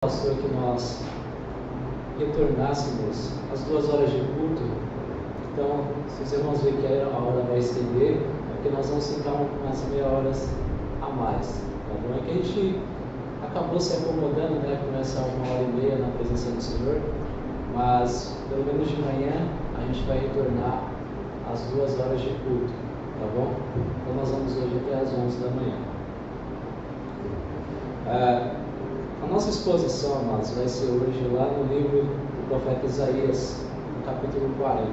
pastor, que nós retornássemos às 2 horas de culto. Então, se os irmãos verem que a hora vai estender, é porque nós vamos ficar umas meia horas a mais, tá bom? É que a gente acabou se acomodando, né? Começa 1h30 na presença do Senhor, mas pelo menos de manhã a gente vai retornar às 2 horas de culto, tá bom? Então nós vamos hoje até às 11 da manhã. A nossa exposição, amados, vai ser hoje lá no livro do profeta Isaías, no capítulo 40.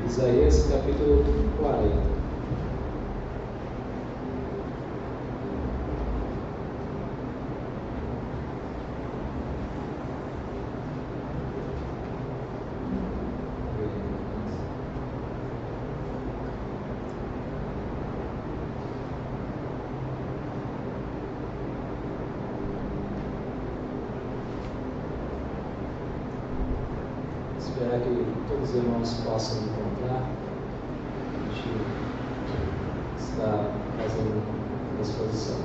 Isaías, capítulo 40. Esperar que todos os irmãos possam encontrar. A gente está fazendo uma exposição.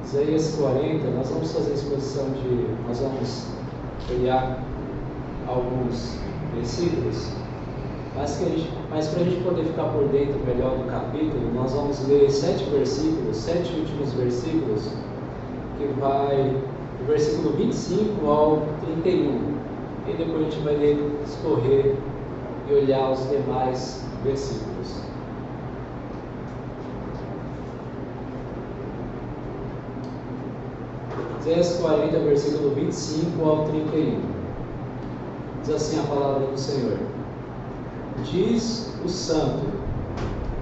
Isaías 40, nós vamos fazer a exposição nós vamos olhar alguns versículos, mas para a gente poder ficar por dentro melhor do capítulo, nós vamos ler 7 versículos, 7 últimos versículos, que vai do versículo 25 ao 31, e depois a gente vai ler, escorrer e olhar os demais versículos. Isaías 40, versículo 25 ao 31. Diz assim a palavra do Senhor: Diz o santo,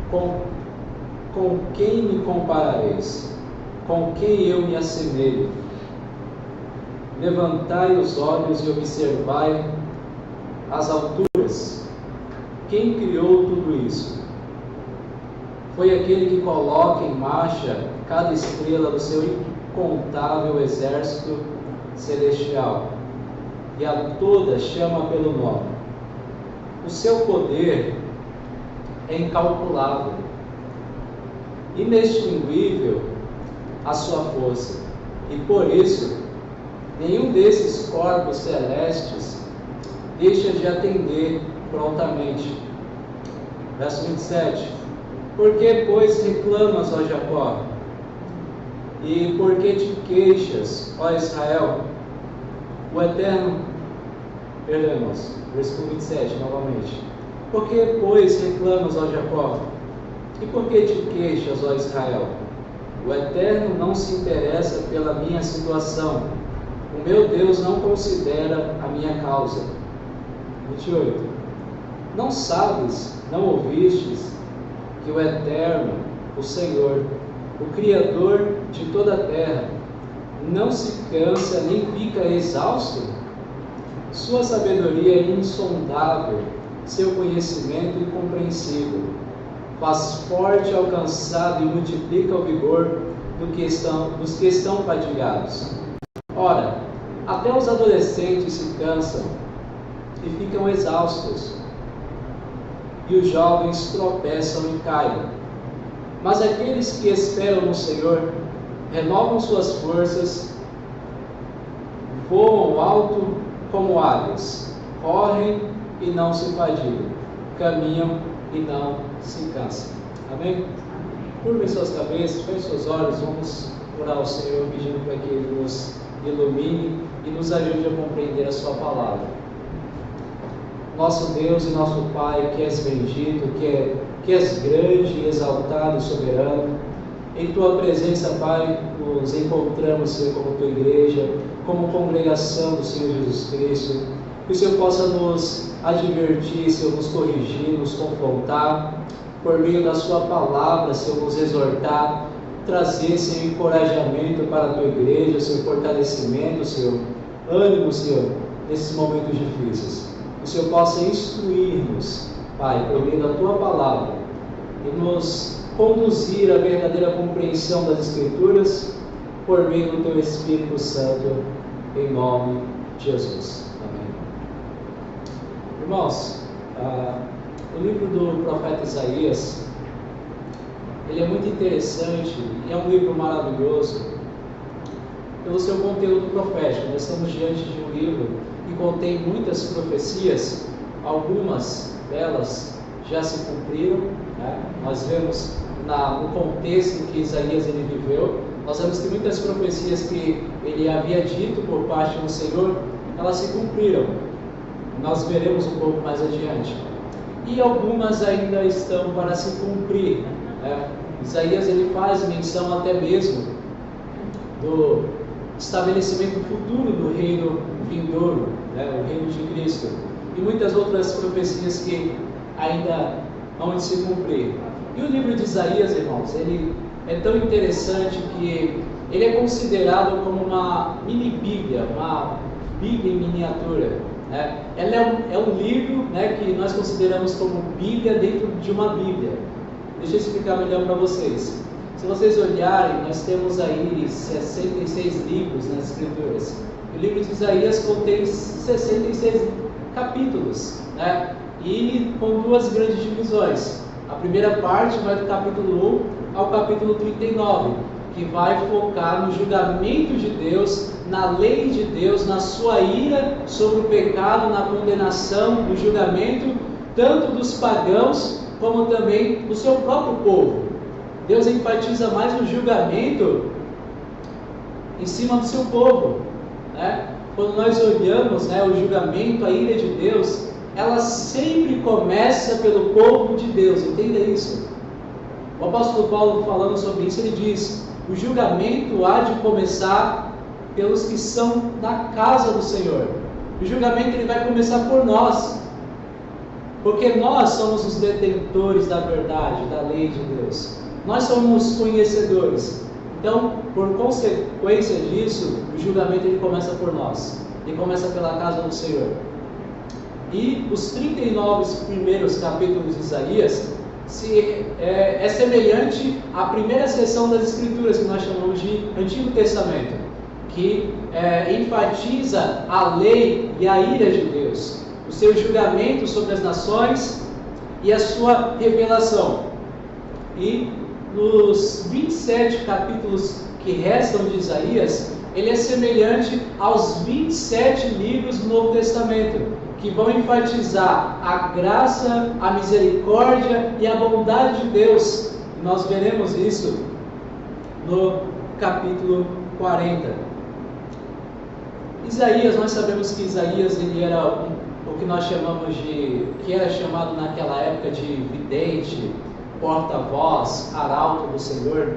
com quem me comparareis? Com quem eu me assemelho? Levantai os olhos e observai as alturas. Quem criou tudo isso? Foi aquele que coloca em marcha cada estrela do seu incontável exército celestial, e a todas chama pelo nome. O seu poder é incalculável, inextinguível a sua força, e por isso nenhum desses corpos celestes deixa de atender prontamente. Verso 27. Por que, pois, reclamas, ó Jacó? E por que te queixas, ó Israel? O Eterno, perdemos, versículo 27, novamente. Por que, pois, reclamas, ó Jacó? E por que te queixas, ó Israel? O Eterno não se interessa pela minha situação. O meu Deus não considera a minha causa. 28. Não sabes, não ouvistes, que o Eterno, o Senhor, o Criador de toda a terra, não se cansa nem fica exausto? Sua sabedoria é insondável, seu conhecimento incompreensível. Faz forte ao cansado e multiplica o vigor dos que estão fatigados. Ora, até os adolescentes se cansam e ficam exaustos, e os jovens tropeçam e caem. Mas aqueles que esperam no Senhor renovam suas forças, voam alto como águias, correm e não se fadigam, caminham e não se cansam. Amém? Curvem suas cabeças, fechem seus olhos, vamos orar ao Senhor pedindo para que Ele nos ilumine e nos ajude a compreender a sua palavra. Nosso Deus e nosso Pai, que és bendito, que és grande e exaltado e soberano, em Tua presença, Pai, nos encontramos, Senhor, como Tua igreja, como congregação do Senhor Jesus Cristo. Que o Senhor possa nos advertir, Senhor, nos corrigir, nos confrontar, por meio da Sua palavra, Senhor, nos exortar, trazer, Senhor, encorajamento para a Tua igreja, Senhor, fortalecimento, Senhor, ânimo, Senhor, nesses momentos difíceis. Que o Senhor possa instruir-nos, Pai, por meio da Tua palavra, e nos conduzir à verdadeira compreensão das Escrituras, por meio do Teu Espírito Santo, em nome de Jesus. Amém. Irmãos, o livro do profeta Isaías, ele é muito interessante e é um livro maravilhoso pelo seu conteúdo profético. Nós estamos diante de um livro que contém muitas profecias, algumas delas já se cumpriram, né? Nós vemos no contexto em que Isaías ele viveu, nós vemos que muitas profecias que ele havia dito por parte do Senhor, elas se cumpriram. Nós veremos um pouco mais adiante. E algumas ainda estão para se cumprir, né? Isaías ele faz menção até mesmo do estabelecimento futuro do reino vindouro, né? O reino de Cristo, e muitas outras profecias que ainda vão de se cumprir. E o livro de Isaías, irmãos, ele é tão interessante que ele é considerado como uma mini-bíblia, uma bíblia em miniatura, né? Ela é um livro, né, que nós consideramos como bíblia dentro de uma bíblia. Deixa eu explicar melhor para vocês. Se vocês olharem, nós temos aí 66 livros nas Escrituras. O livro de Isaías contém 66 capítulos, né? E com duas grandes divisões. A primeira parte vai do capítulo 1 ao capítulo 39, que vai focar no julgamento de Deus, na lei de Deus, na sua ira sobre o pecado, na condenação, no julgamento, tanto dos pagãos, como também do seu próprio povo. Deus enfatiza mais o julgamento em cima do seu povo, né? Quando nós olhamos, né, o julgamento, a ira de Deus, ela sempre começa pelo povo de Deus, entenda isso. O apóstolo Paulo, falando sobre isso, ele diz: o julgamento há de começar pelos que são da casa do Senhor. O julgamento ele vai começar por nós, porque nós somos os detentores da verdade, da lei de Deus. Nós somos conhecedores. Então, por consequência disso, o julgamento ele começa por nós. Ele começa pela casa do Senhor. E os 39 primeiros capítulos de Isaías é semelhante à primeira seção das Escrituras, que nós chamamos de Antigo Testamento, que enfatiza a lei e a ira de Deus, o seu julgamento sobre as nações e a sua revelação. E nos 27 capítulos que restam de Isaías, ele é semelhante aos 27 livros do Novo Testamento, que vão enfatizar a graça, a misericórdia e a bondade de Deus. E nós veremos isso no capítulo 40. Isaías, nós sabemos que Isaías ele era o que nós chamamos que era chamado naquela época de vidente, porta-voz, arauto do Senhor.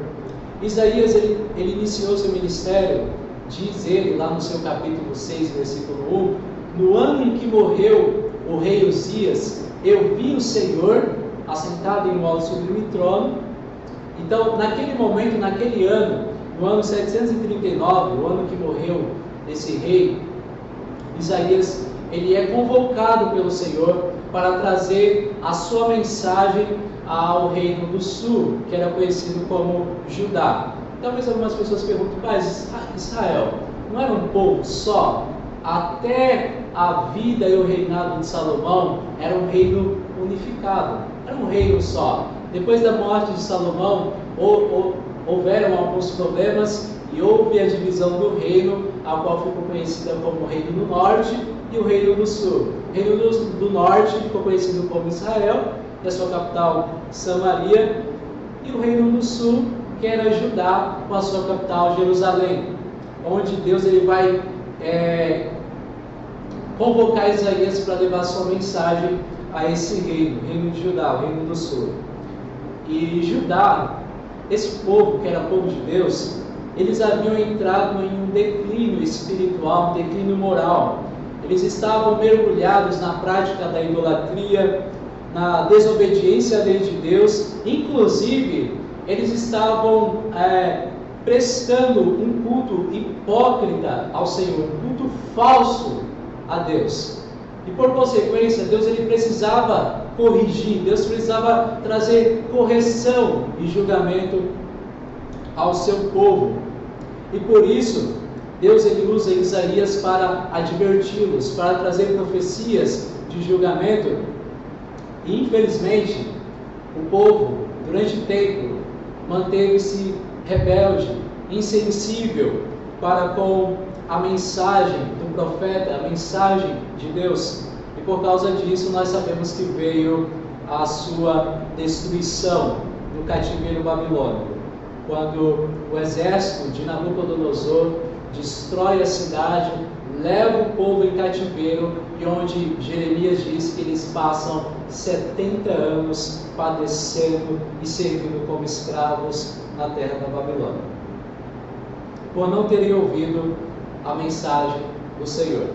Isaías ele iniciou seu ministério, diz ele lá no seu capítulo 6, versículo 1, no ano em que morreu o rei Uzias, eu vi o Senhor assentado em um alto sublime trono. Então, naquele momento, naquele ano, no ano 739, o ano que morreu esse rei, Isaías, ele é convocado pelo Senhor para trazer a sua mensagem ao reino do sul, que era conhecido como Judá. Talvez algumas pessoas perguntem: mas Israel não era um povo só? Até a vida e o reinado de Salomão era um reino unificado, era um reino só. Depois da morte de Salomão, houveram alguns problemas e houve a divisão do reino, a qual ficou conhecida como o Reino do Norte e o Reino do Sul. O Reino do Norte ficou conhecido como Israel, e a sua capital Samaria, e o Reino do Sul, que era Judá, com a sua capital Jerusalém, onde Deus ele vai convocar Isaías para levar sua mensagem a esse reino, o reino de Judá, o reino do sul. E Judá, esse povo que era povo de Deus, eles haviam entrado em um declínio espiritual, um declínio moral. Eles estavam mergulhados na prática da idolatria, na desobediência à lei de Deus. Inclusive, eles estavam prestando um culto hipócrita ao Senhor, um culto falso a Deus. E por consequência, Deus ele precisava corrigir, Deus precisava trazer correção e julgamento ao seu povo. E por isso, Deus ele usa Isaías para adverti-los, para trazer profecias de julgamento. E infelizmente, o povo, durante tempo, manteve-se rebelde, insensível para com a mensagem do profeta, a mensagem de Deus. E por causa disso nós sabemos que veio a sua destruição no cativeiro babilônico, quando o exército de Nabucodonosor destrói a cidade, leva o povo em cativeiro, e onde Jeremias diz que eles passam 70 anos padecendo e servindo como escravos na terra da Babilônia, por não terem ouvido a mensagem do Senhor.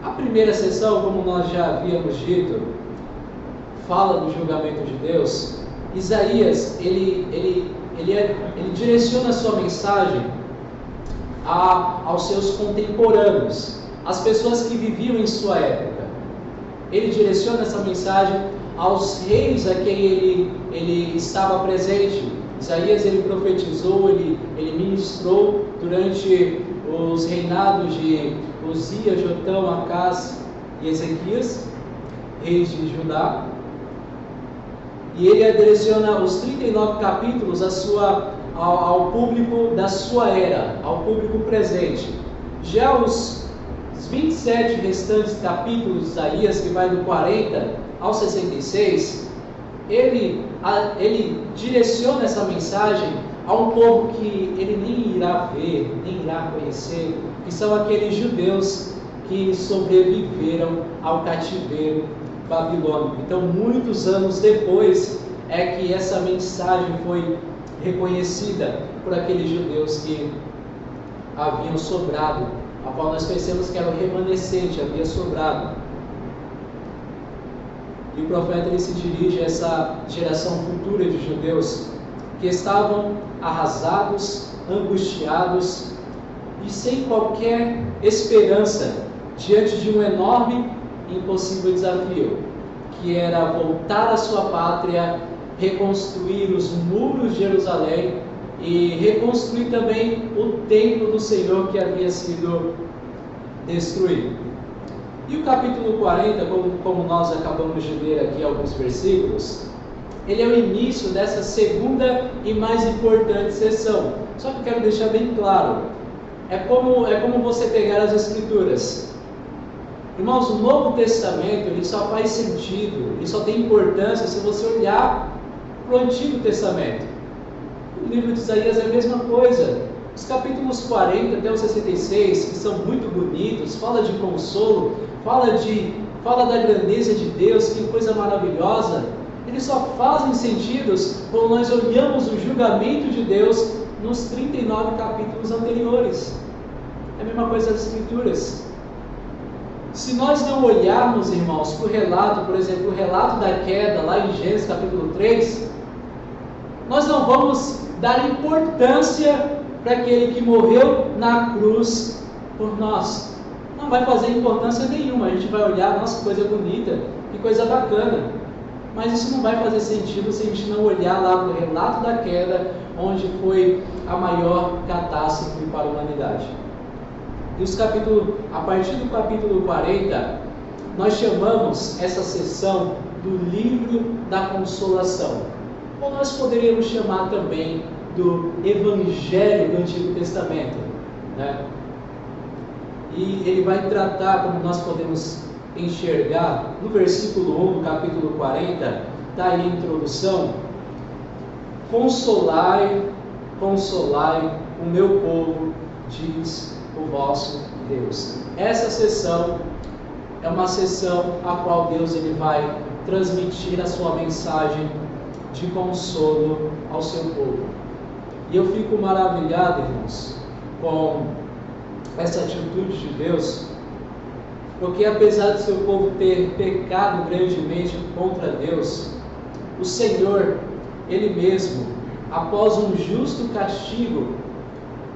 A primeira sessão, como nós já havíamos dito, fala do julgamento de Deus. Isaías, ele direciona a sua mensagem aos seus contemporâneos, às pessoas que viviam em sua época. Ele direciona essa mensagem aos reis a quem ele estava presente. Isaías ele profetizou, ele ministrou durante os reinados de Uzias, Jotão, Acás e Ezequias, reis de Judá. E ele direciona os 39 capítulos ao público da sua era, ao público presente. Já os 27 restantes capítulos de Isaías, que vai do 40 ao 66, ele direciona essa mensagem a um povo que ele nem irá ver, nem irá conhecer, que são aqueles judeus que sobreviveram ao cativeiro babilônico. Então, muitos anos depois é que essa mensagem foi reconhecida por aqueles judeus que haviam sobrado, a qual nós pensamos que era o remanescente, havia sobrado. E o profeta ele se dirige a essa geração futura de judeus que estavam arrasados, angustiados e sem qualquer esperança diante de um enorme e impossível desafio, que era voltar à sua pátria, reconstruir os muros de Jerusalém e reconstruir também o templo do Senhor que havia sido destruído. E o capítulo 40, como nós acabamos de ler aqui alguns versículos, ele é o início dessa segunda e mais importante sessão. Só que eu quero deixar bem claro, é como você pegar as Escrituras. Irmãos, o Novo Testamento ele só faz sentido, ele só tem importância se você olhar para o Antigo Testamento. O livro de Isaías é a mesma coisa. Os capítulos 40 até os 66, que são muito bonitos, fala de consolo, fala da grandeza de Deus, que coisa maravilhosa. Eles só fazem sentido quando nós olhamos o julgamento de Deus nos 39 capítulos anteriores. É a mesma coisa das Escrituras. Se nós não olharmos, irmãos, para o relato, por exemplo, o relato da queda, lá em Gênesis capítulo 3, nós não vamos dar importância para aquele que morreu na cruz por nós. Não vai fazer importância nenhuma. A gente vai olhar, nossa, que coisa bonita, que coisa bacana. Mas isso não vai fazer sentido se a gente não olhar lá para o relato da queda, onde foi a maior catástrofe para a humanidade. E a partir do capítulo 40, nós chamamos essa sessão do livro da consolação. Ou nós poderíamos chamar também do Evangelho do Antigo Testamento, né? E ele vai tratar, como nós podemos enxergar, no versículo 1 do capítulo 40, está aí a introdução: consolai o meu povo, diz o vosso Deus. Essa sessão é uma sessão a qual Deus ele vai transmitir a sua mensagem de consolo ao seu povo. E eu fico maravilhado, irmãos, com essa atitude de Deus, porque apesar de seu povo ter pecado grandemente contra Deus, o Senhor, Ele mesmo, após um justo castigo,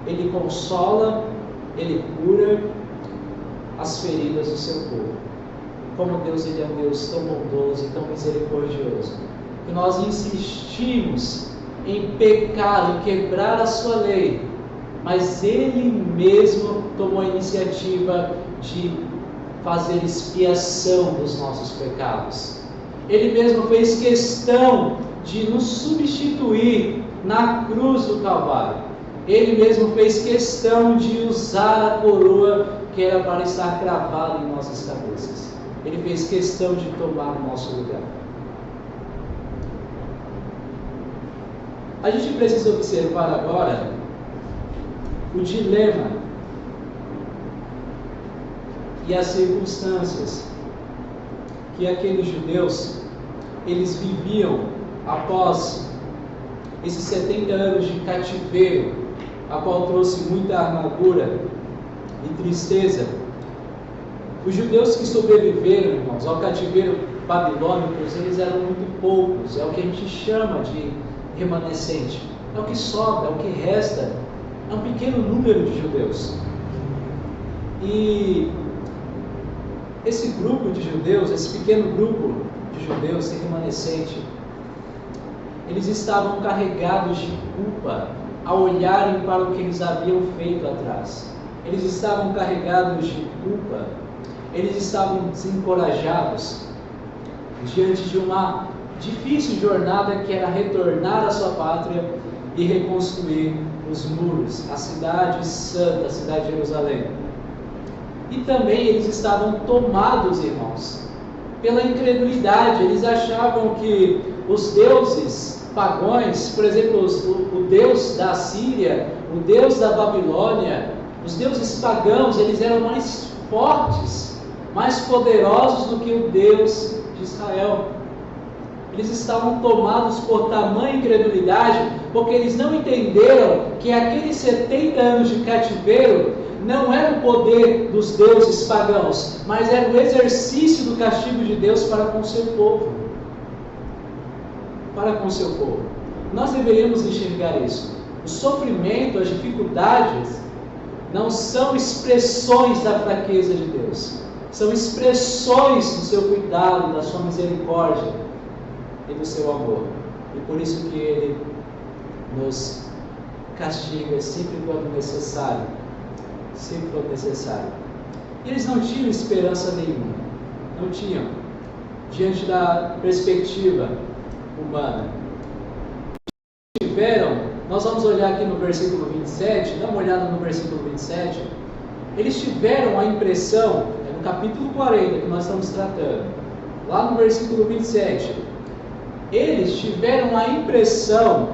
Ele consola, Ele cura as feridas do seu povo. Como Deus, Ele é um Deus tão bondoso e tão misericordioso, que nós insistimos em pecar, em quebrar a sua lei, mas Ele mesmo tomou a iniciativa de fazer expiação dos nossos pecados. Ele mesmo fez questão de nos substituir na cruz do Calvário. Ele mesmo fez questão de usar a coroa que era para estar cravada em nossas cabeças. Ele fez questão de tomar o nosso lugar. A gente precisa observar agora o dilema e as circunstâncias que aqueles judeus eles viviam após esses 70 anos de cativeiro, a qual trouxe muita amargura e tristeza. Os judeus que sobreviveram, irmãos, ao cativeiro babilônico, eles eram muito poucos, é o que a gente chama de remanescente, é o que sobra, é o que resta, é um pequeno número de judeus. E esse grupo de judeus, esse pequeno grupo de judeus, esse remanescente, eles estavam carregados de culpa ao olharem para o que eles haviam feito atrás. Eles estavam carregados de culpa, eles estavam desencorajados diante de uma difícil jornada que era retornar à sua pátria e reconstruir os muros, a cidade santa, a cidade de Jerusalém. E também eles estavam tomados, irmãos, pela incredulidade. Eles achavam que os deuses pagãos, por exemplo, o Deus da Síria, o Deus da Babilônia, os deuses pagãos, eles eram mais fortes, mais poderosos do que o Deus de Israel. Eles estavam tomados por tamanha incredulidade, porque eles não entenderam que aqueles 70 anos de cativeiro não era o poder dos deuses pagãos, mas era o exercício do castigo de Deus para com o seu povo. Para com o seu povo. Nós deveríamos enxergar isso. O sofrimento, as dificuldades, não são expressões da fraqueza de Deus. São expressões do seu cuidado, da sua misericórdia e do seu amor. E por isso que Ele nos castiga sempre quando necessário. Sempre quando necessário. E eles não tinham esperança nenhuma. Não tinham. Diante da perspectiva humana. Nós vamos olhar aqui no versículo 27, dá uma olhada no versículo 27. Eles tiveram a impressão, é no capítulo 40 que nós estamos tratando, lá no versículo 27, eles tiveram a impressão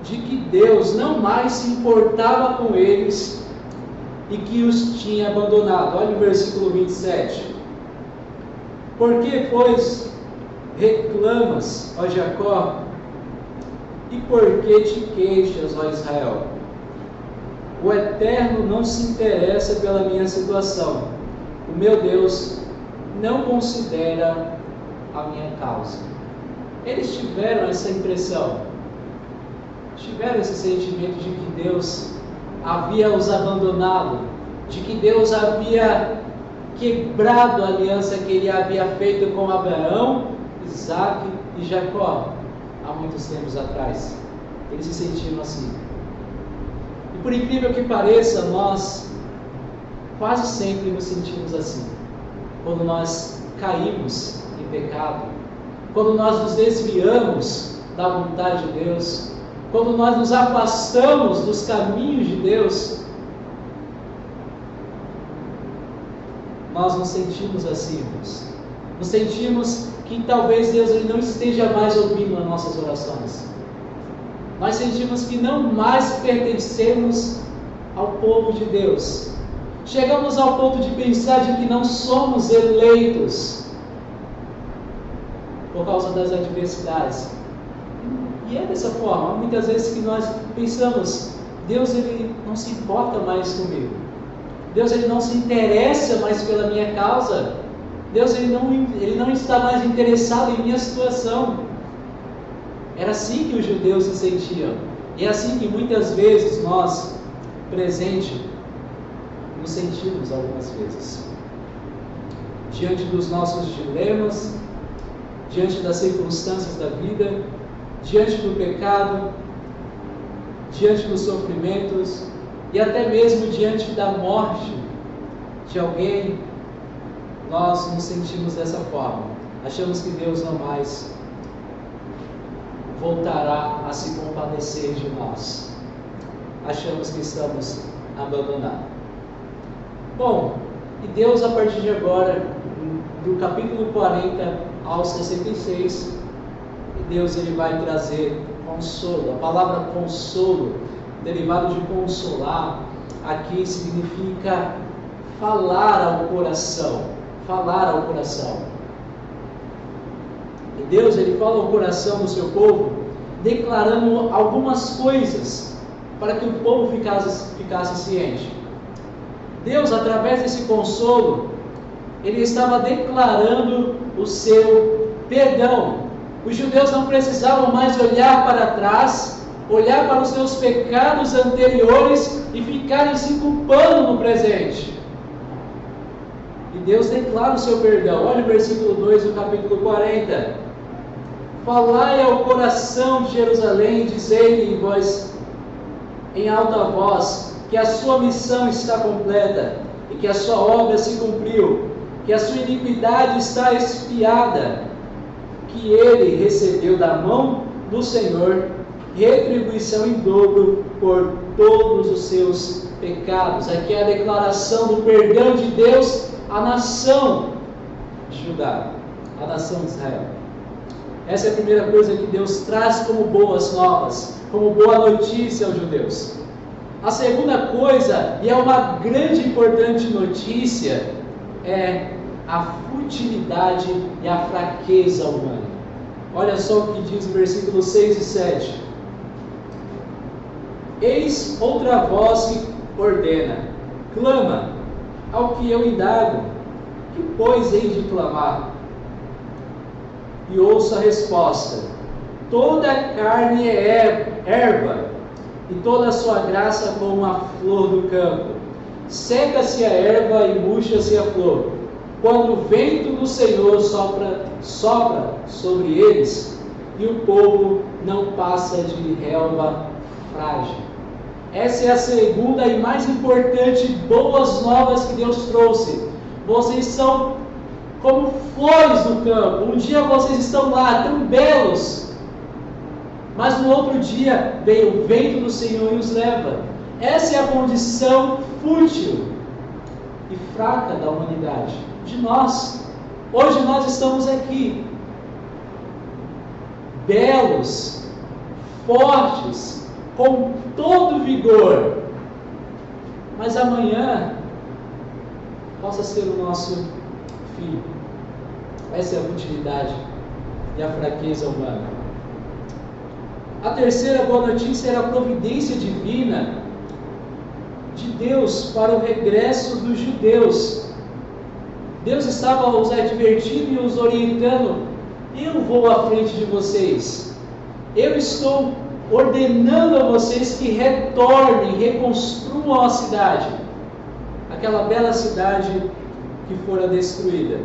de que Deus não mais se importava com eles e que os tinha abandonado. Olha o versículo 27. Por que, pois, reclamas, ó Jacó, e por que te queixas, ó Israel? O Eterno não se interessa pela minha situação. O meu Deus não considera a minha causa. Eles tiveram essa impressão, tiveram esse sentimento de que Deus havia os abandonado, de que Deus havia quebrado a aliança que Ele havia feito com Abraão, Isaque e Jacó há muitos tempos atrás. Eles se sentiram assim. E por incrível que pareça, nós quase sempre nos sentimos assim. Quando nós caímos em pecado, quando nós nos desviamos da vontade de Deus, quando nós nos afastamos dos caminhos de Deus, nós nos sentimos assim, irmãos. Nos sentimos que talvez Deus ele não esteja mais ouvindo as nossas orações. Nós sentimos que não mais pertencemos ao povo de Deus. Chegamos ao ponto de pensar de que não somos eleitos por causa das adversidades. E é dessa forma, muitas vezes que nós pensamos, Deus ele não se importa mais comigo. Deus ele não se interessa mais pela minha causa. Deus ele não está mais interessado em minha situação. Era assim que os judeus se sentiam. E é assim que muitas vezes nós, presente, nos sentimos algumas vezes. diante dos nossos dilemas, diante das circunstâncias da vida, diante do pecado, diante dos sofrimentos e até mesmo diante da morte de alguém, nós nos sentimos dessa forma. Achamos que Deus não mais voltará a se compadecer de nós. Achamos que estamos abandonados. Bom, e Deus, a partir de agora, do capítulo 40 ao 66, Deus ele vai trazer consolo. A palavra consolo, derivado de consolar, aqui significa falar ao coração. Falar ao coração. E Deus ele fala ao coração do seu povo, declarando algumas coisas para que o povo ficasse ciente. Deus, através desse consolo, ele estava declarando o seu perdão. Os judeus não precisavam mais olhar para trás, olhar para os seus pecados anteriores e ficarem se culpando no presente. E Deus declara o seu perdão. Olha o versículo 2 do capítulo 40. Falai ao coração de Jerusalém, dizei-lhe em alta voz, que a sua missão está completa, e que a sua obra se cumpriu, que a sua iniquidade está expiada, que ele recebeu da mão do Senhor retribuição em dobro por todos os seus pecados. Aqui é a declaração do perdão de Deus à nação de Judá, à nação de Israel. Essa é a primeira coisa que Deus traz como boas novas, como boa notícia aos judeus. A segunda coisa, e é uma grande e importante notícia, é a futilidade e a fraqueza humana. Olha só o que diz o versículo 6 e 7. Eis outra voz que ordena, clama, ao que eu indago, que pois hei de clamar? E ouço a resposta, toda a carne é erva, e toda a sua graça como a flor do campo. Seca-se a erva e murcha-se a flor, quando o vento do Senhor sopra sobre eles, e o povo não passa de relva frágil. Essa é a segunda e mais importante boas novas que Deus trouxe. Vocês são como flores do campo. Um dia vocês estão lá, tão belos, mas no outro dia vem o vento do Senhor e os leva. Essa é a condição fútil e fraca da humanidade, de nós. Hoje nós estamos aqui, belos, fortes, com todo vigor, mas amanhã possa ser o nosso fim. Essa é a futilidade e a fraqueza humana. A terceira boa notícia era a providência divina de Deus para o regresso dos judeus. Deus estava os advertindo e os orientando. Eu vou à frente de vocês. Eu estou ordenando a vocês que retornem, reconstruam a cidade. Aquela bela cidade que fora destruída.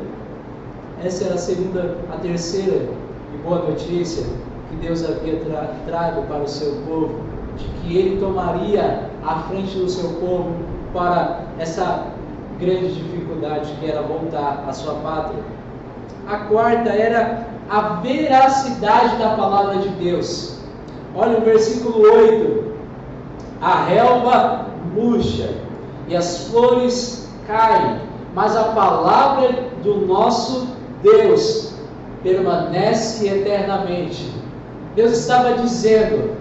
Essa era a terceira e boa notícia que Deus havia trago para o seu povo, de que Ele tomaria a frente do seu povo para essa grande dificuldade que era voltar à sua pátria. A quarta era a veracidade da palavra de Deus. Olha o versículo 8. A relva murcha e as flores caem, mas a palavra do nosso Deus permanece eternamente. Deus estava dizendo: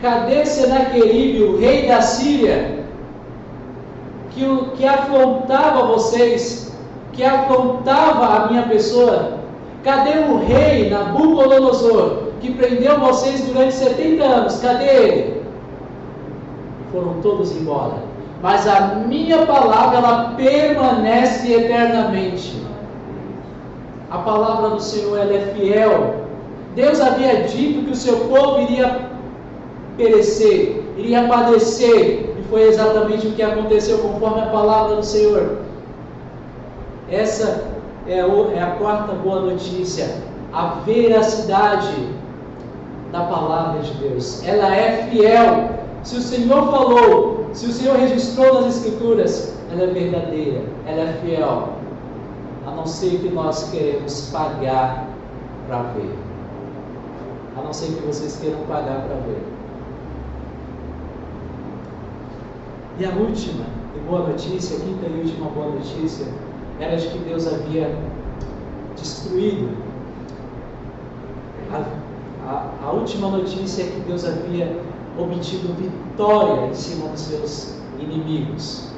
cadê Senaqueribe, o rei da Síria, que afrontava vocês, que afrontava a minha pessoa? Cadê o rei Nabucodonosor, que prendeu vocês durante 70 anos? Cadê ele? Foram todos embora. Mas a minha palavra, ela permanece eternamente. A palavra do Senhor, ela é fiel. Deus havia dito que o seu povo iria perecer, iria padecer, e foi exatamente o que aconteceu conforme a palavra do Senhor. Essa é a quarta boa notícia, a veracidade da palavra de Deus. Ela é fiel. Se o Senhor falou, se o Senhor registrou nas Escrituras, ela é verdadeira, ela é fiel. A não ser que nós queremos pagar para ver. A não ser que vocês queiram pagar para ver. E a última e boa notícia, a quinta e última boa notícia, era de que Deus havia destruído. A última notícia é que Deus havia obtido vitória em cima dos seus inimigos.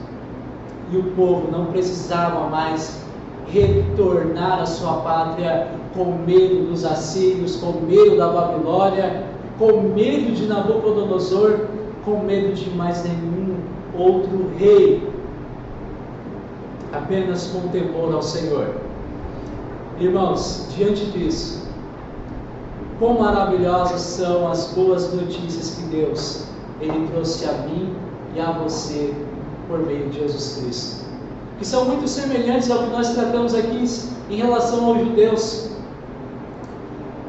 E o povo não precisava mais retornar à sua pátria com medo dos assírios, com medo da Babilônia, com medo de Nabucodonosor, com medo de mais nenhum outro rei, apenas com temor ao Senhor. Irmãos, diante disso, quão maravilhosas são as boas notícias que Deus Ele trouxe a mim e a você por meio de Jesus Cristo, que são muito semelhantes ao que nós tratamos aqui em relação aos judeus,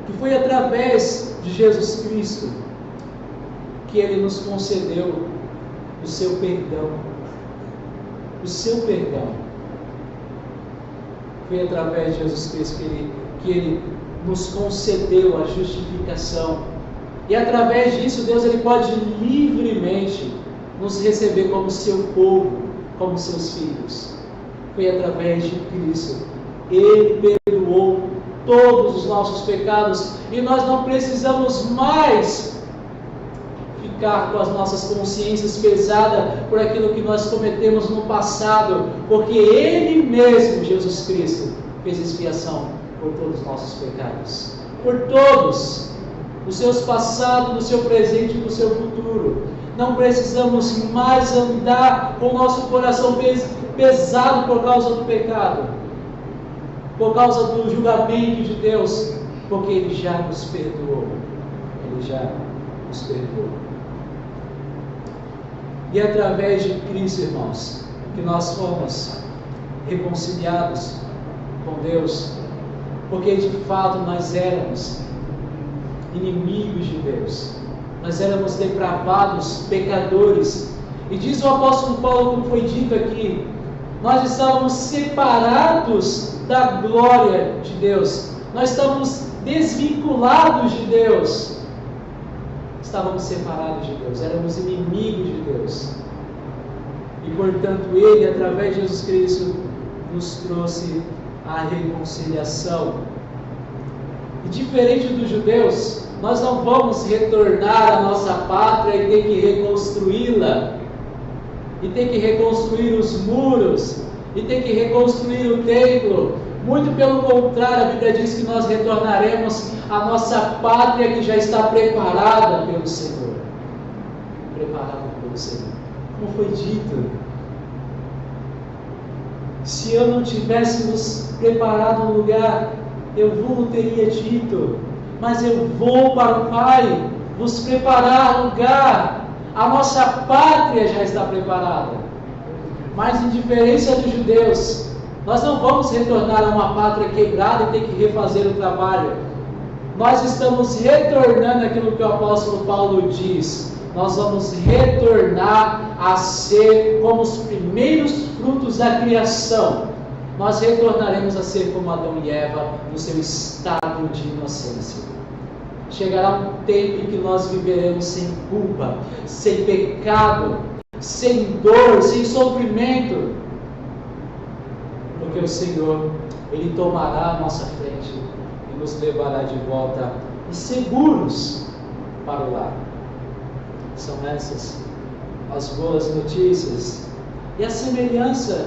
que foi através de Jesus Cristo que Ele nos concedeu o seu perdão. O seu perdão. Foi através de Jesus Cristo que Ele nos concedeu a justificação. E através disso, Deus Ele pode livremente nos receber como seu povo, como seus filhos. Foi através de Cristo. Ele perdoou todos os nossos pecados e nós não precisamos mais ficar com as nossas consciências pesadas por aquilo que nós cometemos no passado, porque Ele mesmo, Jesus Cristo, fez expiação por todos os nossos pecados, por todos, os seus passados, do seu presente e do seu futuro. Não precisamos mais andar com o nosso coração pesado por causa do pecado, por causa do julgamento de Deus, porque Ele já nos perdoou. Ele já nos perdoou. E é através de Cristo, irmãos, que nós fomos reconciliados com Deus, porque de fato nós éramos inimigos de Deus, nós éramos depravados, pecadores, e diz o apóstolo Paulo, como foi dito aqui, nós estávamos separados da glória de Deus, nós estávamos desvinculados de Deus, estávamos separados de Deus, éramos inimigos de Deus, e portanto Ele, através de Jesus Cristo, nos trouxe a reconciliação. E diferente dos judeus, nós não vamos retornar à nossa pátria e ter que reconstruí-la, e ter que reconstruir os muros, e ter que reconstruir o templo. Muito pelo contrário, a Bíblia diz que nós retornaremos à nossa pátria que já está preparada pelo Senhor. Preparada pelo Senhor. Como foi dito, se eu não tivesse nos preparado um lugar, eu vos teria dito, mas eu vou para o Pai vos preparar lugar. A nossa pátria já está preparada. Mas em diferença dos judeus, nós não vamos retornar a uma pátria quebrada e ter que refazer o trabalho. Nós estamos retornando aquilo que o apóstolo Paulo diz. Nós vamos retornar a ser como os primeiros frutos da criação. Nós retornaremos a ser como Adão e Eva no seu estado de inocência. Chegará um tempo em que nós viveremos sem culpa, sem pecado, sem dor, sem sofrimento. Porque o Senhor, Ele tomará a nossa frente e nos levará de volta e seguros para o lar. São essas as boas notícias. E a semelhança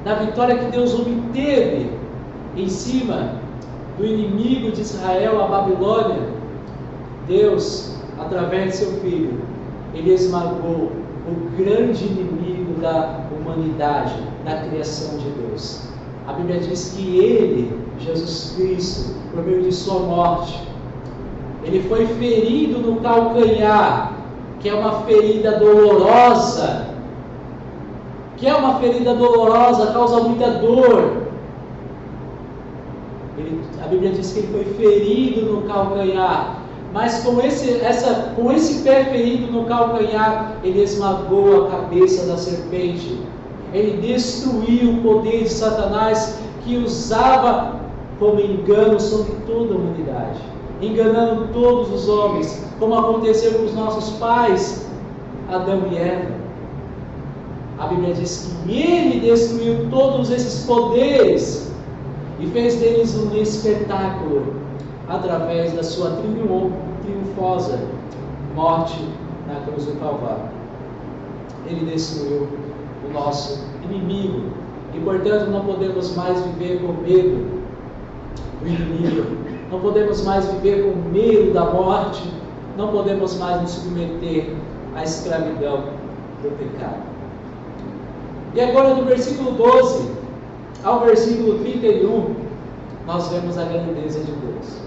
da vitória que Deus obteve em cima do inimigo de Israel, a Babilônia, Deus, através de seu Filho, Ele esmagou o grande inimigo da humanidade, da criação de Deus. A Bíblia diz que Ele, Jesus Cristo, por meio de sua morte, Ele foi ferido no calcanhar, que é uma ferida dolorosa, causa muita dor, A Bíblia diz que ele foi ferido no calcanhar, mas com esse pé ferido no calcanhar, ele esmagou a cabeça da serpente. Ele destruiu o poder de Satanás, que usava como engano sobre toda a humanidade, enganando todos os homens, como aconteceu com os nossos pais, Adão e Eva. A Bíblia diz que ele destruiu todos esses poderes e fez deles um espetáculo através da sua triunfosa morte na cruz do Calvário. Ele destruiu o nosso inimigo e, portanto, não podemos mais viver com medo do inimigo, não podemos mais viver com medo da morte, não podemos mais nos submeter à escravidão do pecado. E agora, do versículo 12 ao versículo 31, nós vemos a grandeza de Deus.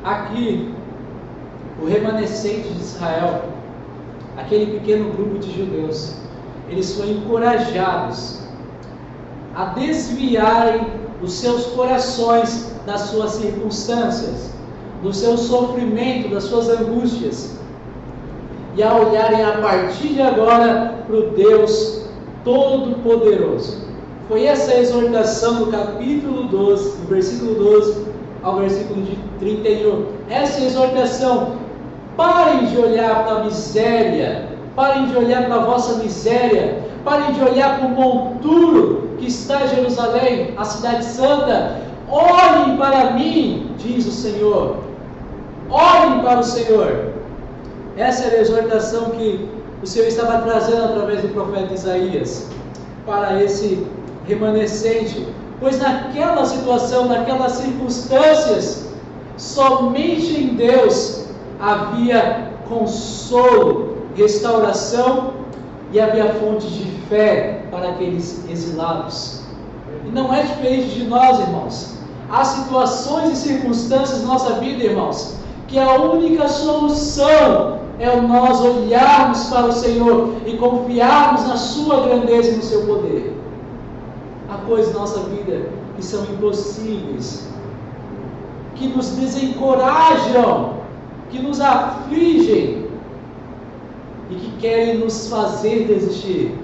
Aqui, o remanescente de Israel, aquele pequeno grupo de judeus, eles foram encorajados a desviarem os seus corações das suas circunstâncias, do seu sofrimento, das suas angústias, e a olharem a partir de agora para o Deus Todo-Poderoso. Foi essa a exortação do capítulo 12, do versículo 12 ao versículo de 31. Essa exortação: parem de olhar para a miséria, parem de olhar para a vossa miséria, parem de olhar para o monturo que está em Jerusalém, a cidade santa. Olhem para mim, diz o Senhor. Olhem para o Senhor. Essa era a exortação que o Senhor estava trazendo através do profeta Isaías para esse remanescente, pois naquela situação, naquelas circunstâncias, somente em Deus havia consolo, restauração e havia fonte de fé para aqueles exilados. E não é diferente de nós, irmãos. Há situações e circunstâncias na nossa vida, irmãos, que a única solução é nós olharmos para o Senhor e confiarmos na sua grandeza e no seu poder. Há coisas na nossa vida que são impossíveis, que nos desencorajam, que nos afligem e que querem nos fazer desistir.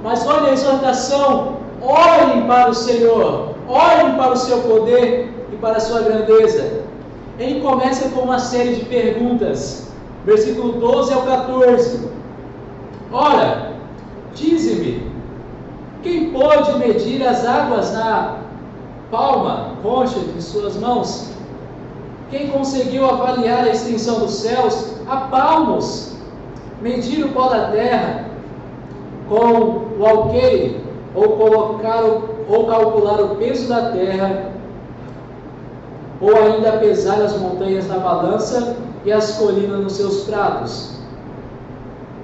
Mas olha a exortação: olhem para o Senhor, olhem para o seu poder e para a sua grandeza. Ele começa com uma série de perguntas, versículo 12 ao 14. Ora, dize-me, quem pode medir as águas na concha de suas mãos? Quem conseguiu avaliar a extensão dos céus a palmos? Medir o pó da terra com o alqueire, ou calcular o peso da terra, ou ainda pesar as montanhas na balança e as colinas nos seus pratos?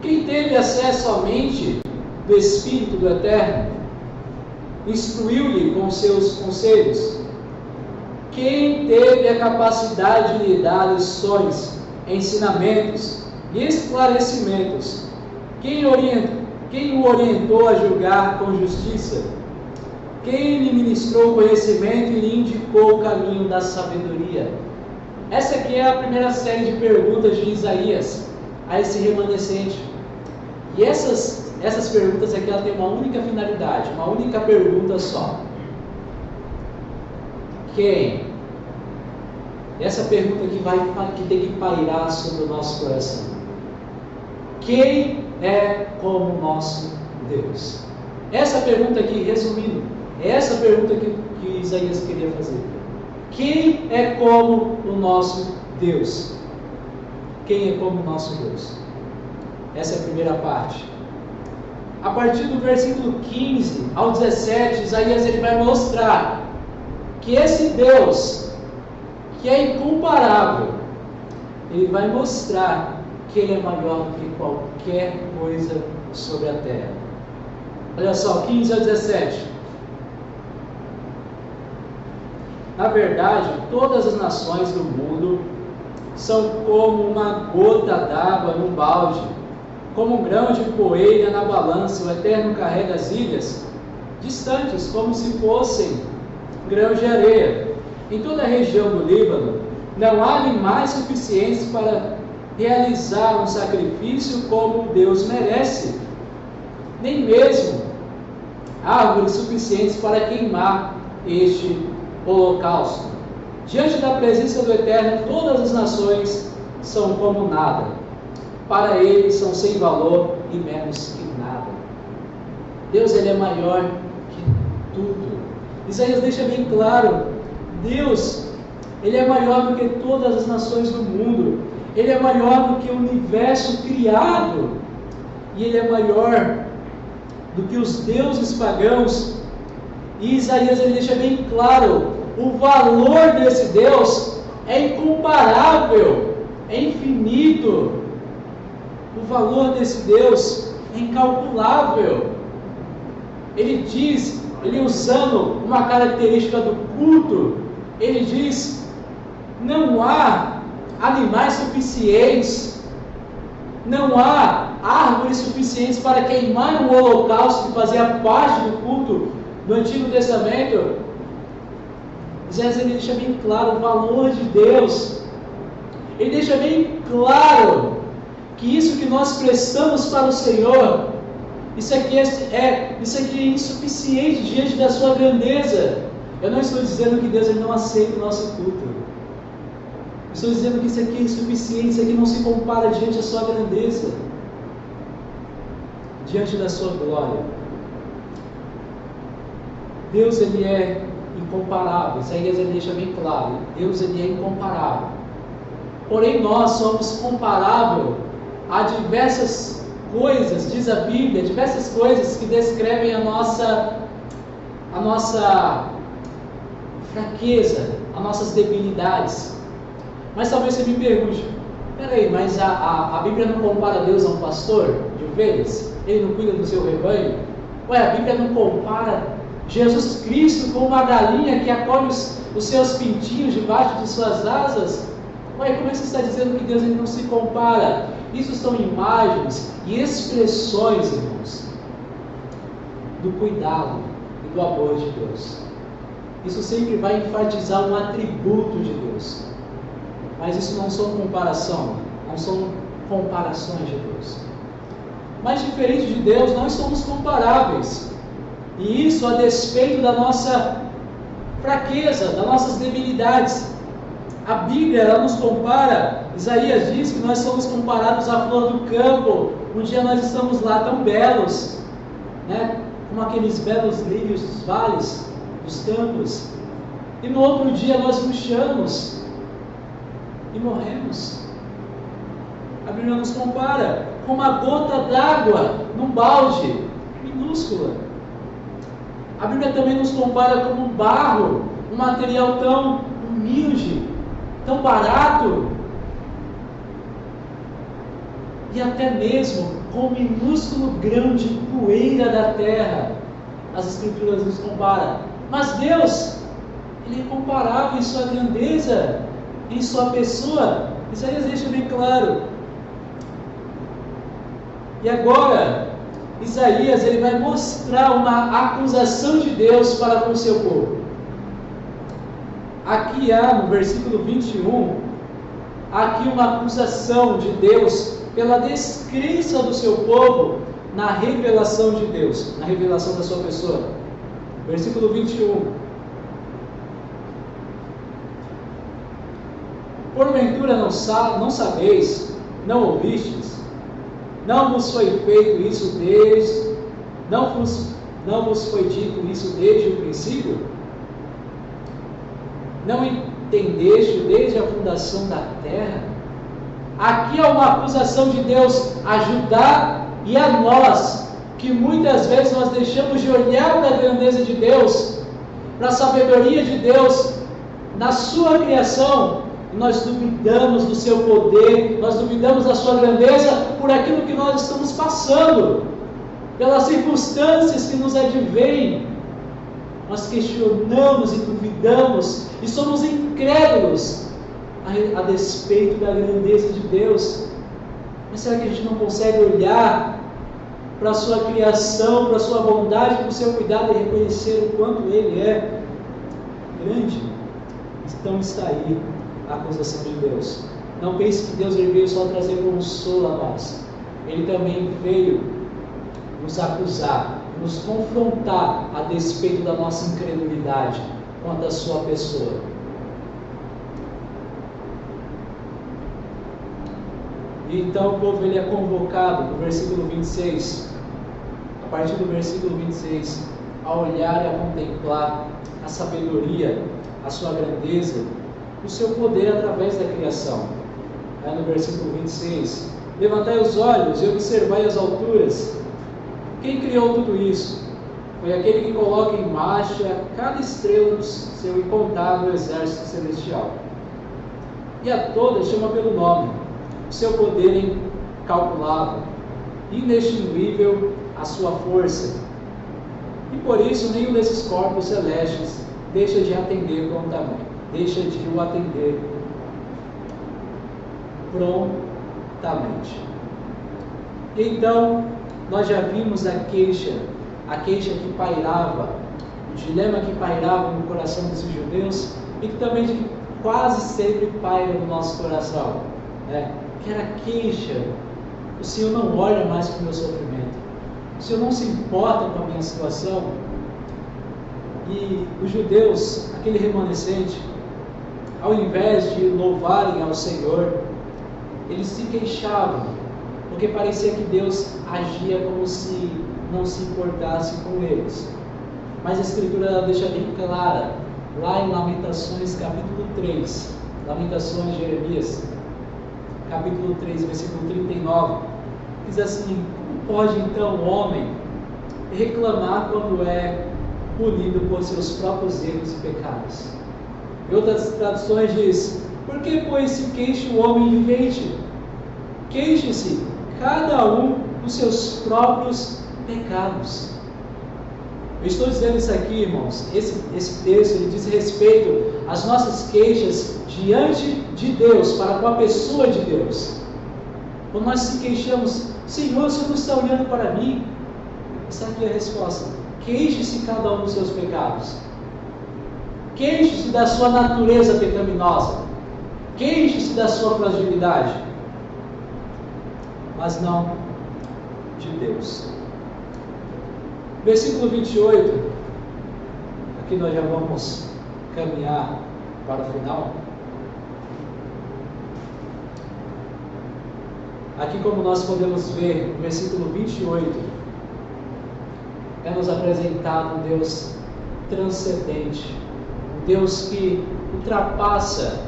Quem teve acesso à mente do Espírito do Eterno? Instruiu-lhe com seus conselhos? Quem teve a capacidade de lhe dar lições, ensinamentos e esclarecimentos? Quem o orientou a julgar com justiça? Quem lhe ministrou conhecimento e lhe indicou o caminho da sabedoria? Essa aqui é a primeira série de perguntas de Isaías a esse remanescente. E essas perguntas aqui, ela tem uma única finalidade, uma única pergunta só. Quem? Essa pergunta que tem que pairar sobre o nosso coração. Quem é como o nosso Deus? Essa pergunta aqui, resumindo, é essa pergunta que Isaías queria fazer. Quem é como o nosso Deus? Quem é como o nosso Deus? Essa é a primeira parte. A partir do versículo 15 ao 17, Isaías ele vai mostrar que esse Deus, que é incomparável, ele vai mostrar que ele é maior do que qualquer coisa sobre a terra. Olha só, 15 ao 17. Na verdade, todas as nações do mundo são como uma gota d'água num balde, como um grão de poeira na balança, o Eterno carrega as ilhas distantes, como se fossem grãos de areia. Em toda a região do Líbano, não há animais suficientes para realizar um sacrifício como Deus merece, nem mesmo árvores suficientes para queimar este holocausto. Diante da presença do Eterno, todas as nações são como nada. Para ele são sem valor e menos que nada. Deus, ele é maior que tudo. Isaías deixa bem claro, Deus, ele é maior do que todas as nações do mundo. Ele é maior do que o universo criado. E ele é maior do que os deuses pagãos. E Isaías, ele deixa bem claro, o valor desse Deus é incomparável, é infinito. O valor desse Deus é incalculável. Ele diz, ele usando uma característica do culto, ele diz, não há animais suficientes, não há árvores suficientes para queimar um holocausto que fazia parte do culto do Antigo Testamento. Isaías, ele deixa bem claro o valor de Deus. Ele deixa bem claro que isso que nós prestamos para o Senhor, isso aqui é insuficiente diante da sua grandeza. Eu não estou dizendo que Deus, ele não aceita o nosso culto. Estou dizendo que isso aqui é insuficiente, isso aqui não se compara diante da sua grandeza, diante da sua glória. Deus, ele é incomparável. Isaías, ele deixa bem claro, Deus, ele é incomparável. Porém, nós somos comparável a diversas coisas, diz a Bíblia, diversas coisas que descrevem a nossa fraqueza, as nossas debilidades. Mas talvez você me pergunte, peraí, mas a Bíblia não compara Deus a um pastor de ovelhas? Ele não cuida do seu rebanho? Ué, a Bíblia não compara Jesus Cristo com uma galinha que acolhe os seus pintinhos debaixo de suas asas? Ué, como é que você está dizendo que Deus, ele não se compara? Isso são imagens e expressões, irmãos, do cuidado e do amor de Deus. Isso sempre vai enfatizar um atributo de Deus. Mas isso não são comparações de Deus. Mas diferente de Deus, nós somos comparáveis. E isso a despeito da nossa fraqueza, das nossas debilidades. A Bíblia, ela nos compara. Isaías diz que nós somos comparados à flor do campo. Um dia nós estamos lá tão belos, né? Como aqueles belos lírios dos vales, dos campos. E no outro dia nós murchamos e morremos. A Bíblia nos compara com uma gota d'água num balde, minúscula. A Bíblia também nos compara como um barro, um material tão humilde, tão barato, e até mesmo com um minúsculo grão de poeira da terra. As Escrituras nos comparam. Mas Deus, ele é incomparável em sua grandeza, em sua pessoa. Isaías deixa bem claro. E agora, Isaías, ele vai mostrar uma acusação de Deus para com o seu povo. Aqui há, no versículo 21, aqui uma acusação de Deus pela descrença do seu povo na revelação de Deus, na revelação da sua pessoa. Versículo 21. Porventura não sabeis, não ouvistes, não vos foi feito isso não vos foi dito isso desde o princípio? Não entendeste desde a fundação da terra? Aqui há uma acusação de Deus a Judá e a nós, que muitas vezes nós deixamos de olhar para a grandeza de Deus, para a sabedoria de Deus, na sua criação, e nós duvidamos do seu poder, nós duvidamos da sua grandeza por aquilo que nós estamos passando, pelas circunstâncias que nos advêm. Nós questionamos e duvidamos e somos incrédulos a despeito da grandeza de Deus. Mas será que a gente não consegue olhar para a sua criação, para a sua bondade, para o seu cuidado e reconhecer o quanto Ele é grande? Então está aí a acusação de Deus. Não pense que Deus veio só trazer consolo a nós. Ele também veio nos acusar, nos confrontar a despeito da nossa incredulidade quanto à sua pessoa. E então o povo ele é convocado, no versículo 26, a partir do versículo 26, a olhar e a contemplar a sabedoria, a sua grandeza, o seu poder através da criação. Aí no versículo 26, levantai os olhos e observai as alturas. Quem criou tudo isso? Foi aquele que coloca em marcha cada estrela do seu incontável exército celestial. E a todas chama pelo nome, o seu poder é incalculável, inextinguível a sua força. E por isso nenhum desses corpos celestes deixa de atender prontamente, deixa de o atender prontamente. E então, nós já vimos a queixa que pairava, o dilema que pairava no coração desses judeus e que também quase sempre paira no nosso coração, né? Que era a queixa: o Senhor não olha mais para o meu sofrimento, o Senhor não se importa com a minha situação. E os judeus, aquele remanescente, ao invés de louvarem ao Senhor, eles se queixavam, porque parecia que Deus agia como se não se importasse com eles. Mas a Escritura ela deixa bem clara, lá em Lamentações capítulo 3, Lamentações de Jeremias, capítulo 3, versículo 39, diz assim: como pode então o homem reclamar quando é punido por seus próprios erros e pecados? Em outras traduções diz: por que, pois, se queixa o homem vivente? Queixe-se cada um dos seus próprios pecados. Eu estou dizendo isso aqui, irmãos, esse texto ele diz respeito às nossas queixas diante de Deus, para com a pessoa de Deus. Quando nós se queixamos: Senhor, o Senhor não está olhando para mim? Essa aqui é a resposta: queixe-se cada um dos seus pecados. Queixe-se da sua natureza pecaminosa. Queixe-se da sua fragilidade. Mas não de Deus. Versículo 28. Aqui nós já vamos caminhar para o final. Aqui, como nós podemos ver, no versículo 28, é nos apresentado um Deus transcendente, um Deus que ultrapassa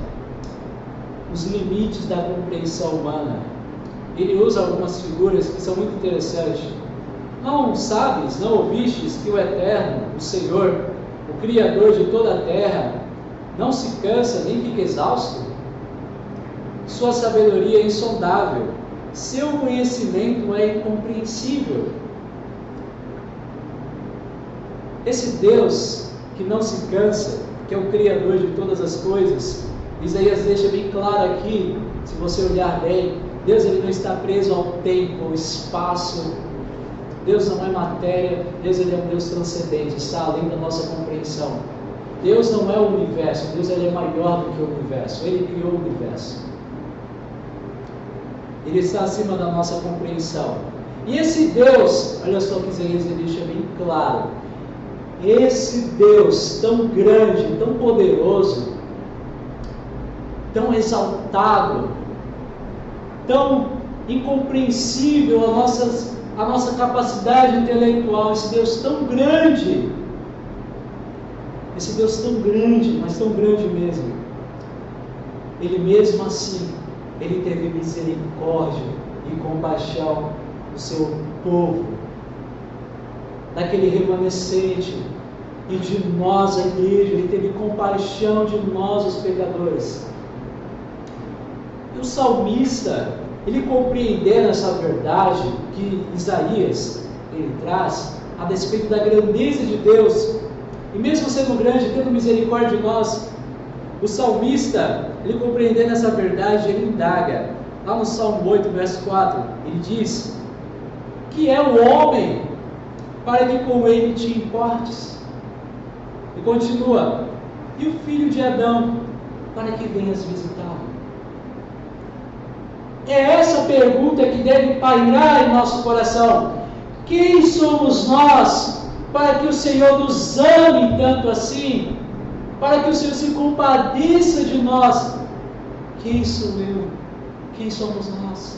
os limites da compreensão humana. Ele usa algumas figuras que são muito interessantes. Não sabes, não ouvistes que o Eterno, o Senhor, o Criador de toda a terra, não se cansa nem fica exausto? Sua sabedoria é insondável, seu conhecimento é incompreensível. Esse Deus que não se cansa, que é o Criador de todas as coisas, Isaías deixa bem claro aqui, se você olhar bem, Deus ele não está preso ao tempo, ao espaço. Deus não é matéria, Deus ele é um Deus transcendente, está além da nossa compreensão. Deus não é o universo, Deus ele é maior do que o universo, Ele criou o universo. Ele está acima da nossa compreensão. E esse Deus, olha só que Isaías ele deixa bem claro, esse Deus tão grande, tão poderoso, tão exaltado, tão incompreensível a nossa capacidade intelectual, esse Deus tão grande, mas tão grande mesmo, Ele mesmo assim, Ele teve misericórdia e compaixão do seu povo, daquele remanescente, e de nós, a igreja. Ele teve compaixão de nós, os pecadores. E o salmista, ele compreendendo essa verdade que Isaías ele traz a respeito da grandeza de Deus, e mesmo sendo grande, tendo misericórdia de nós, o salmista, ele compreendendo essa verdade, ele indaga: lá no Salmo 8, verso 4, ele diz: que é o homem para que com ele te importes? E continua: e o filho de Adão para que venhas visitá-lo? É essa pergunta que deve pairar em nosso coração. Quem somos nós para que o Senhor nos ame tanto assim? Para que o Senhor se compadeça de nós? Quem sou eu? Quem somos nós?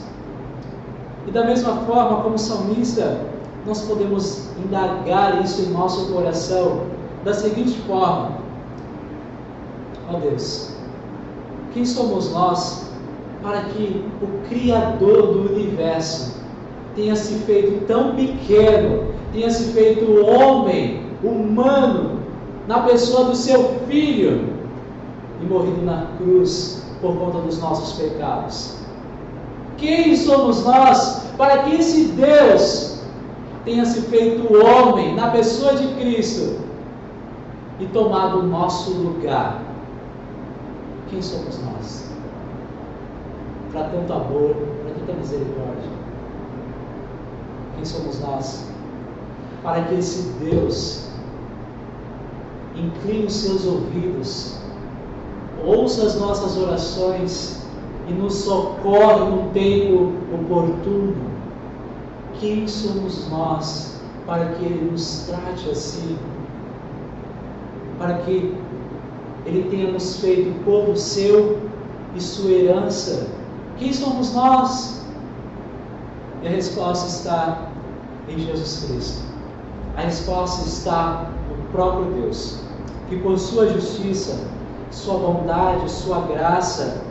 E da mesma forma, como salmista, nós podemos indagar isso em nosso coração da seguinte forma: ó Deus, quem somos nós para que o Criador do universo tenha se feito tão pequeno, tenha se feito homem, humano, na pessoa do seu Filho, e morrido na cruz por conta dos nossos pecados? Quem somos nós para que esse Deus tenha se feito homem na pessoa de Cristo e tomado o nosso lugar? Quem somos nós para tanto amor, para tanta misericórdia? Quem somos nós para que esse Deus incline os seus ouvidos, ouça as nossas orações e nos socorre no tempo oportuno? Quem somos nós para que Ele nos trate assim? Para que Ele tenha nos feito povo seu e sua herança? Quem somos nós? E a resposta está em Jesus Cristo. A resposta está no próprio Deus, que por sua justiça, sua bondade, sua graça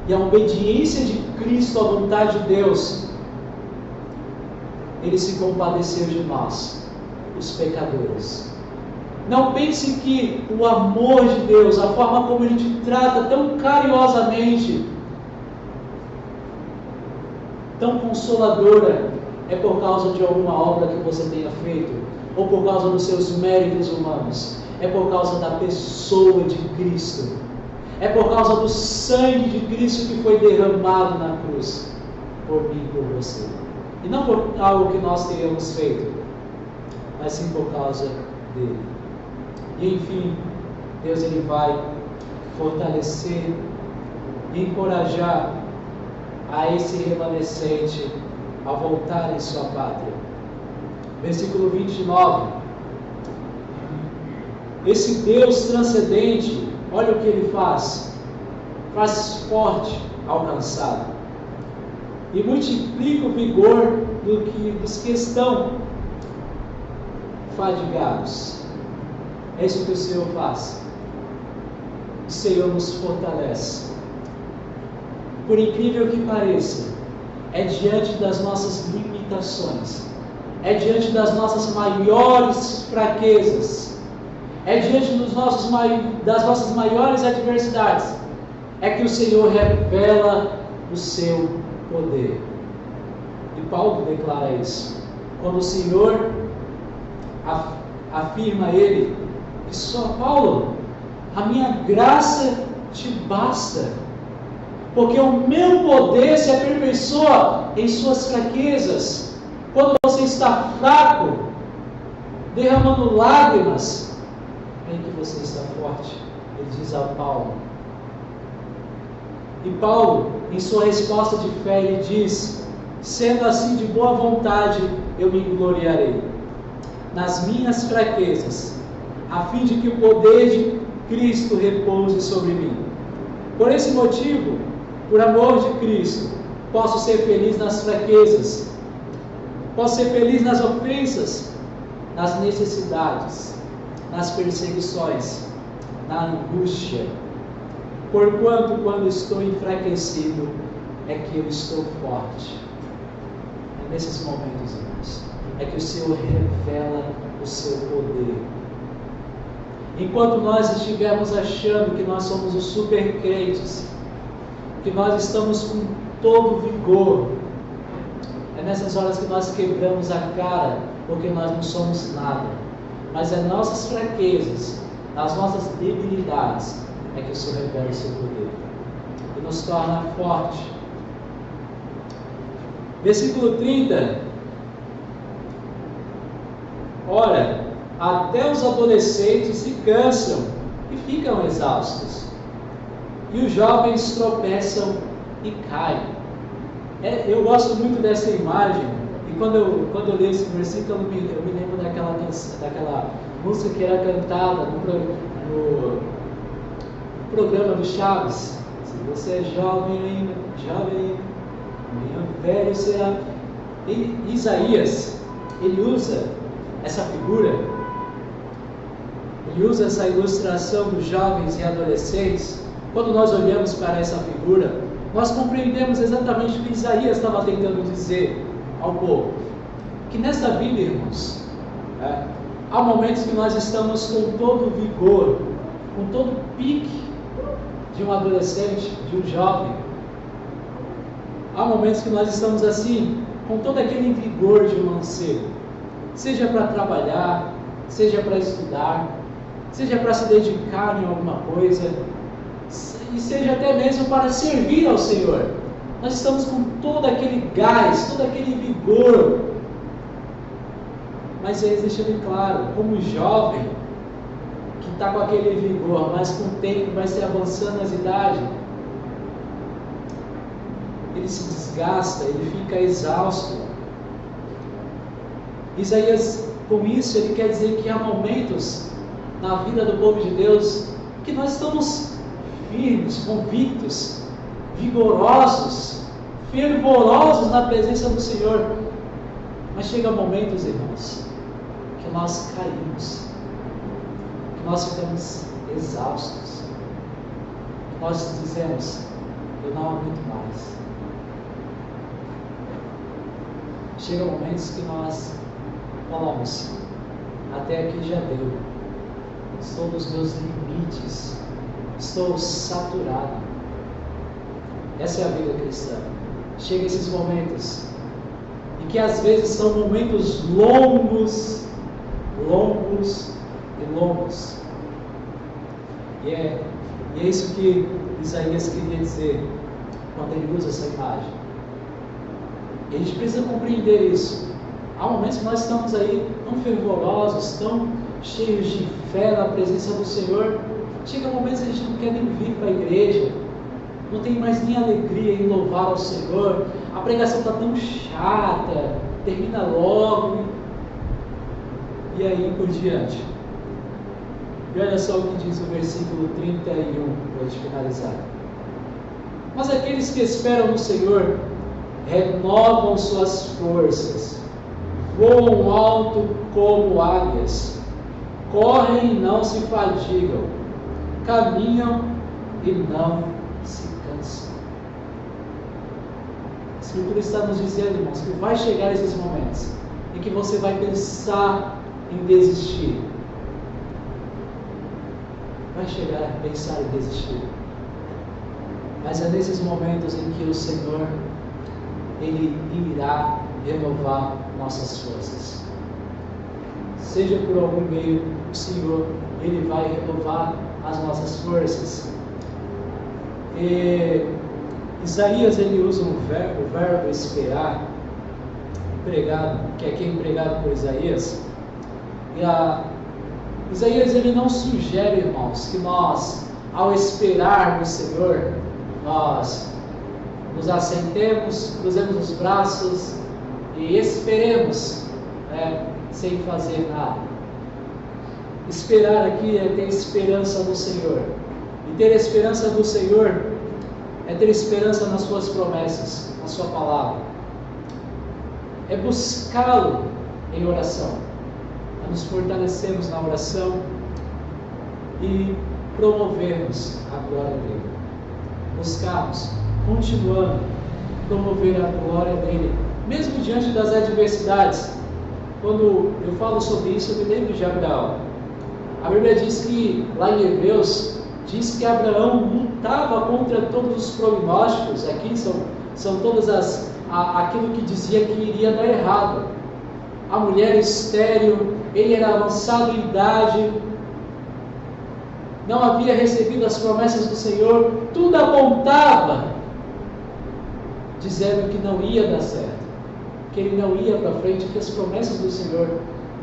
e a obediência de Cristo à vontade de Deus, Ele se compadeceu de nós, os pecadores. Não pense que o amor de Deus, a forma como Ele te trata tão carinhosamente, tão consoladora, é por causa de alguma obra que você tenha feito, ou por causa dos seus méritos humanos. É por causa da pessoa de Cristo. É por causa do sangue de Cristo que foi derramado na cruz, por mim e por você. E não por algo que nós tenhamos feito, mas sim por causa dele. E enfim, Deus ele vai fortalecer e encorajar a esse remanescente a voltar em sua pátria. Versículo 29. Esse Deus transcendente, olha o que Ele faz. Faz forte ao cansado e multiplica o vigor dos que estão fadigados. É isso que o Senhor faz. O Senhor nos fortalece. Por incrível que pareça, é diante das nossas limitações, é diante das nossas maiores fraquezas, é diante das nossas maiores adversidades, é que o Senhor revela o seu poder. E Paulo declara isso. Quando o Senhor afirma a ele que só Paulo, a minha graça te basta, porque o meu poder se aperfeiçoa em suas fraquezas. Quando você está fraco, derramando lágrimas, é que você está forte. Ele diz a Paulo. E Paulo, em sua resposta de fé, ele diz: sendo assim de boa vontade, eu me gloriarei nas minhas fraquezas, a fim de que o poder de Cristo repouse sobre mim. Por esse motivo, por amor de Cristo, posso ser feliz nas fraquezas, posso ser feliz nas ofensas, nas necessidades, nas perseguições, na angústia. Porquanto, quando estou enfraquecido, é que eu estou forte. É nesses momentos, irmãos, é que o Senhor revela o seu poder. Enquanto nós estivermos achando que nós somos os super crentes, que nós estamos com todo o vigor, é nessas horas que nós quebramos a cara, porque nós não somos nada. Mas é nossas fraquezas, nas nossas debilidades, é que o Senhor revela o seu poder e nos torna forte. Versículo 30. Ora, até os adolescentes se cansam e ficam exaustos, e os jovens tropeçam e caem. Eu gosto muito dessa imagem, e quando eu leio esse versículo, eu me lembro daquela música que era cantada no programa do Chaves. Se você é jovem ainda, amanhã velho será. Isaías, ele usa essa figura, ele usa essa ilustração dos jovens e adolescentes. Quando nós olhamos para essa figura, nós compreendemos exatamente o que Isaías estava tentando dizer ao povo. Que nesta vida, irmãos, há momentos que nós estamos com todo o vigor, com todo o pique de um adolescente, de um jovem. Há momentos que nós estamos assim, com todo aquele vigor de um mancebo, seja para trabalhar, seja para estudar, seja para se dedicar em alguma coisa, e seja até mesmo para servir ao Senhor. Nós estamos com todo aquele gás, todo aquele vigor. Mas aí deixando claro, como jovem, que está com aquele vigor, mas com o tempo vai se avançando as idades, ele se desgasta, ele fica exausto. Isaías, com isso, ele quer dizer que há momentos na vida do povo de Deus que nós estamos firmes, convictos, vigorosos, fervorosos na presença do Senhor. Mas chega momentos, irmãos, que nós caímos, que nós ficamos exaustos, que nós dizemos: eu não aguento mais. Chega momentos que nós falamos: até aqui já deu, estou nos meus limites, estou saturado. Essa é a vida cristã. Chega esses momentos, e que às vezes são momentos longos. E é isso que Isaías queria dizer quando ele usa essa imagem. E a gente precisa compreender isso. Há momentos que nós estamos aí tão fervorosos, tão cheios de fé na presença do Senhor. Chega momentos que a gente não quer nem vir para a igreja, não tem mais nem alegria em louvar ao Senhor. A pregação está tão chata, termina logo, e aí por diante. E olha só o que diz o versículo 31, para a gente finalizar. Mas aqueles que esperam no Senhor renovam suas forças, voam alto como águias, correm e não se fadigam, caminham e não se cansam. A Escritura está nos dizendo, irmãos, que vai chegar esses momentos em que você vai pensar em desistir. Vai chegar a pensar em desistir. Mas é nesses momentos em que o Senhor, Ele irá renovar nossas forças. Seja por algum meio, o Senhor, Ele vai renovar as nossas forças. E Isaías, ele usa o verbo esperar, empregado, que aqui é empregado por Isaías. E Isaías, ele não sugere, irmãos, que nós, ao esperar no Senhor, nós nos assentemos, cruzemos os braços e esperemos, sem fazer nada. Esperar aqui é ter esperança no Senhor. E ter esperança no Senhor é ter esperança nas suas promessas, na sua palavra. É buscá-lo em oração. É nos fortalecermos na oração e promovermos a glória dele. Buscarmos, continuando, promover a glória dele, mesmo diante das adversidades. Quando eu falo sobre isso, eu me lembro de Abraão. A Bíblia diz que, lá em Hebreus, diz que Abraão lutava contra todos os prognósticos. Aqui são todas aquilo que dizia que iria dar errado. A mulher estéril, ele era avançado em idade, não havia recebido as promessas do Senhor, tudo apontava, dizendo que não ia dar certo. que ele não ia para frente, que as promessas do Senhor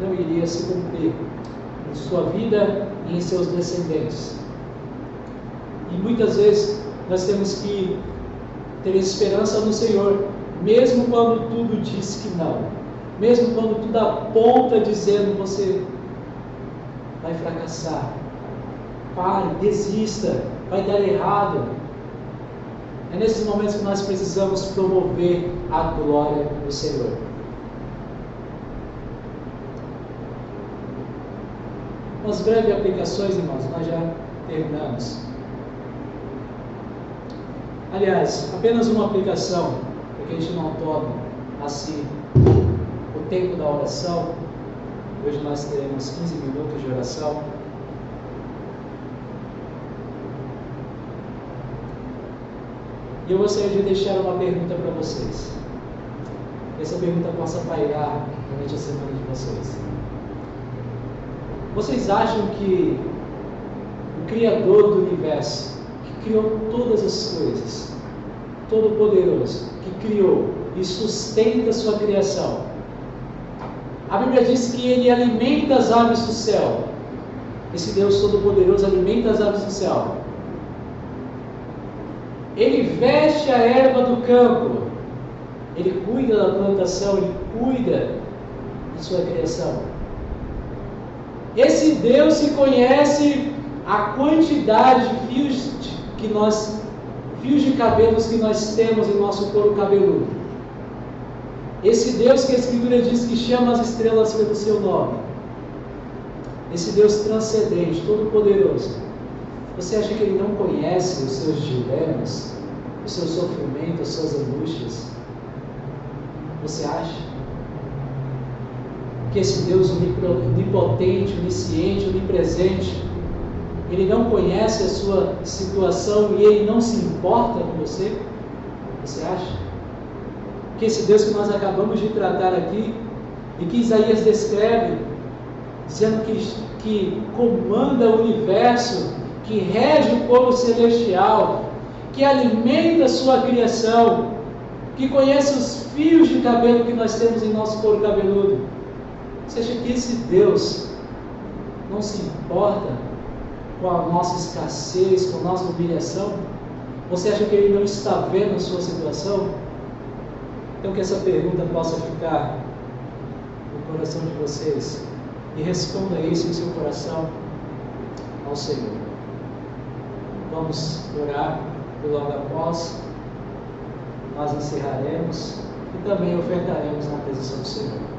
não iriam se cumprir em sua vida e em seus descendentes. E muitas vezes nós temos que ter esperança no Senhor, mesmo quando tudo diz que não, mesmo quando tudo aponta dizendo você vai fracassar, pare, desista, vai dar errado. É nesses momentos que nós precisamos promover a glória do Senhor. Umas breves aplicações, irmãos, nós já terminamos. Aliás, apenas uma aplicação, para que a gente não tome assim o tempo da oração. Hoje nós teremos 15 minutos de oração. E eu gostaria de deixar uma pergunta para vocês. Essa pergunta possa pairar durante a semana de vocês. Vocês acham que o Criador do Universo, que criou todas as coisas, Todo-Poderoso, que criou e sustenta a sua criação, a Bíblia diz que Ele alimenta as aves do céu. Esse Deus Todo-Poderoso alimenta as aves do céu. Ele veste a erva do campo. Ele cuida da plantação, Ele cuida de sua criação. Esse Deus que conhece a quantidade de fios de cabelos que nós temos em nosso couro cabeludo. Esse Deus que a Escritura diz que chama as estrelas pelo seu nome. Esse Deus transcendente, todo-poderoso. Você acha que Ele não conhece os seus dilemas, o seu sofrimento, as suas angústias? Você acha que esse Deus onipotente, onisciente, onipresente, Ele não conhece a sua situação e Ele não se importa com você? Você acha que esse Deus que nós acabamos de tratar aqui, e que Isaías descreve, dizendo que comanda o universo, que rege o povo celestial, que alimenta a sua criação, que conhece os fios de cabelo que nós temos em nosso couro cabeludo, você acha que esse Deus não se importa com a nossa escassez, com a nossa humilhação? Você acha que Ele não está vendo a sua situação? Então que essa pergunta possa ficar no coração de vocês, e responda isso em seu coração ao Senhor. Vamos orar, e logo após nós encerraremos e também ofertaremos na presença do Senhor.